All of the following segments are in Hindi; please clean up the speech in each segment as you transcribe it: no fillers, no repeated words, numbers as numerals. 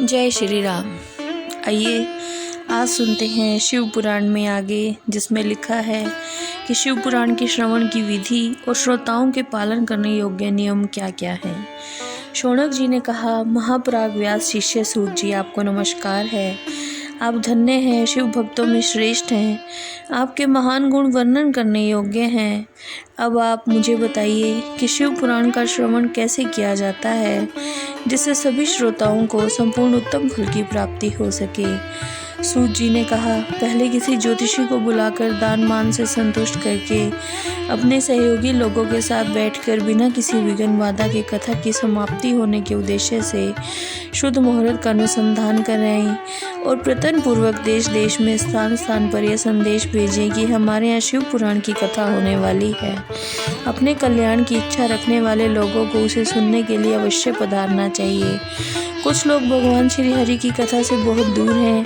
जय श्री राम। आइए आज सुनते हैं शिव पुराण में आगे, जिसमें लिखा है कि शिव पुराण के श्रवण की विधि और श्रोताओं के पालन करने योग्य नियम क्या क्या हैं। शौनक जी ने कहा, महापराग व्यास शिष्य सूत जी, आपको नमस्कार है। आप धन्य हैं, शिव भक्तों में श्रेष्ठ हैं, आपके महान गुण वर्णन करने योग्य हैं। अब आप मुझे बताइए कि शिव पुराण का श्रवण कैसे किया जाता है, जिससे सभी श्रोताओं को संपूर्ण उत्तम फल की प्राप्ति हो सके। सूत जी ने कहा, पहले किसी ज्योतिषी को बुलाकर दान मान से संतुष्ट करके अपने सहयोगी लोगों के साथ बैठकर बिना किसी विघ्न बाधा के कथा की समाप्ति होने के उद्देश्य से शुद्ध मुहूर्त का अनुसंधान कराएं और प्रयत्न पूर्वक देश देश में स्थान स्थान पर यह संदेश भेजें कि हमारे यहाँ शिव पुराण की कथा होने वाली है। अपने कल्याण की इच्छा रखने वाले लोगों को उसे सुनने के लिए अवश्य पधारना चाहिए। कुछ लोग भगवान श्री हरि की कथा से बहुत दूर हैं।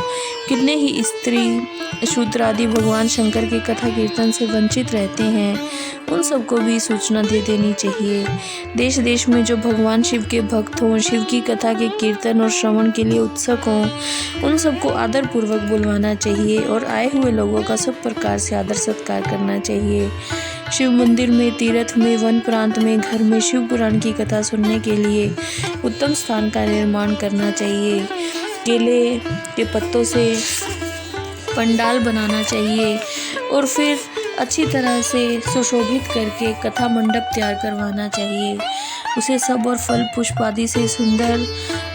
कितने ही स्त्री शूद्र आदि भगवान शंकर के कथा कीर्तन से वंचित रहते हैं। उन सबको भी सूचना दे देनी चाहिए। देश देश में जो भगवान शिव के भक्त हों, शिव की कथा के कीर्तन और श्रवण के लिए उत्सुक हों, उन सबको आदर पूर्वक बुलवाना चाहिए और आए हुए लोगों का सब प्रकार से आदर सत्कार करना चाहिए। शिव मंदिर में, तीर्थ में, वन प्रांत में, घर में शिव पुराण की कथा सुनने के लिए उत्तम स्थान का निर्माण करना चाहिए। केले के पत्तों से पंडाल बनाना चाहिए और फिर अच्छी तरह से सुशोभित करके कथा मंडप तैयार करवाना चाहिए। उसे सब और फल पुष्प आदि से सुंदर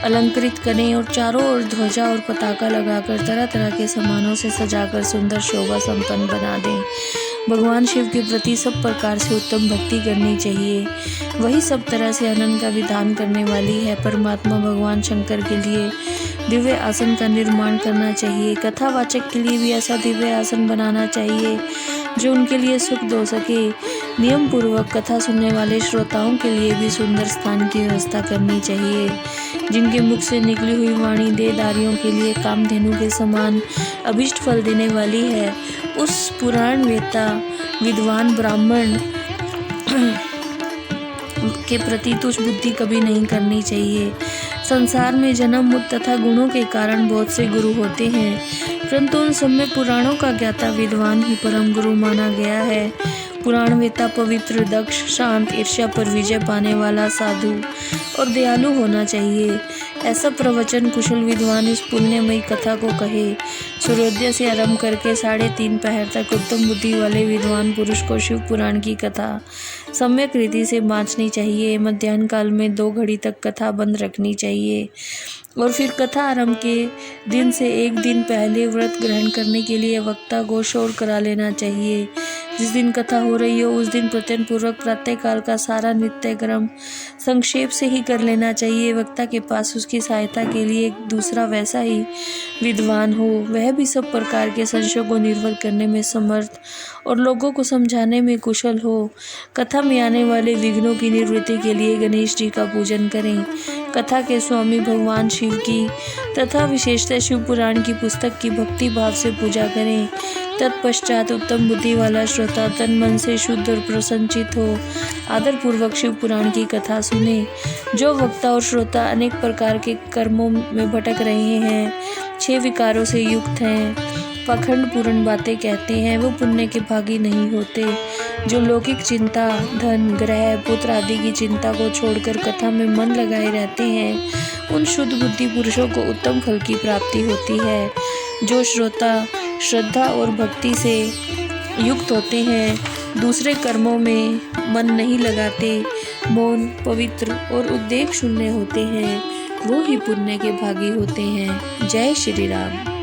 अलंकृत करें और चारों ओर ध्वजा और पताका लगाकर तरह तरह के सामानों से सजाकर सुंदर शोभा संपन्न बना दें। भगवान शिव के प्रति सब प्रकार से उत्तम भक्ति करनी चाहिए। वही सब तरह से आनंद का विधान करने वाली है। परमात्मा भगवान शंकर के लिए दिव्य आसन का निर्माण करना चाहिए। कथावाचक के लिए भी ऐसा दिव्य आसन बनाना चाहिए जो उनके लिए सुख दो सके। नियम पूर्वक कथा सुनने वाले श्रोताओं के लिए भी सुंदर स्थान की व्यवस्था करनी चाहिए। जिनके मुख से निकली हुई वाणी देहधारियों के लिए कामधेनु के समान अभिष्ट फल देने वाली है, उस पुराण वेत्ता विद्वान ब्राह्मण के प्रति तुच्छ बुद्धि कभी नहीं करनी चाहिए। संसार में जन्म तथा गुणों के कारण बहुत से गुरु होते हैं, परंतु उन सब में पुराणों का ज्ञाता विद्वान ही परम गुरु माना गया है। पुराण वेत्ता पवित्र, दक्ष, शांत, ईर्ष्या पर विजय पाने वाला, साधु और दयालु होना चाहिए। ऐसा प्रवचन कुशल विद्वान इस पुण्यमयी कथा को कहे। सूर्योदय से आरंभ करके 3:30 पहर तक उत्तम बुद्धि वाले विद्वान पुरुष को शिव पुराण की कथा सम्यक रीति से बाँचनी चाहिए। मध्याह्न काल में 2 घड़ी तक कथा बंद रखनी चाहिए और फिर कथा आरंभ के दिन से 1 दिन पहले व्रत ग्रहण करने के लिए वक्ता को शोर करा लेना चाहिए। जिस दिन कथा हो रही हो उस दिन प्रयत्न पूर्वक प्रातःकाल का सारा नित्य क्रम संक्षेप से ही कर लेना चाहिए। वक्ता के पास उसकी सहायता के लिए एक दूसरा वैसा ही विद्वान हो, वह भी सब प्रकार के संशयों को निर्भर करने में समर्थ और लोगों को समझाने में कुशल हो। कथा में आने वाले विघ्नों की निवृत्ति के लिए गणेश जी का पूजन करें। कथा के स्वामी भगवान शिव की तथा विशेषतः शिव पुराण की पुस्तक की भक्ति भाव से पूजा करें। तत्पश्चात उत्तम बुद्धि वाला श्रोता तन मन से शुद्ध और प्रसन्नचित हो आदर पूर्वक शिव पुराण की कथा सुने। जो वक्ता और श्रोता अनेक प्रकार के कर्मों में भटक रहे हैं, 6 विकारों से युक्त हैं, पाखंड पूर्ण बातें कहते हैं, वो पुण्य के भागी नहीं होते। जो लौकिक चिंता, धन, ग्रह, पुत्र आदि की चिंता को छोड़कर कथा में मन लगाए रहते हैं, उन शुद्ध बुद्धि पुरुषों को उत्तम फल की प्राप्ति होती है। जो श्रोता श्रद्धा और भक्ति से युक्त होते हैं, दूसरे कर्मों में मन नहीं लगाते, मौन, पवित्र और उद्देक शून्य होते हैं, वो ही पुण्य के भागी होते हैं। जय श्री राम।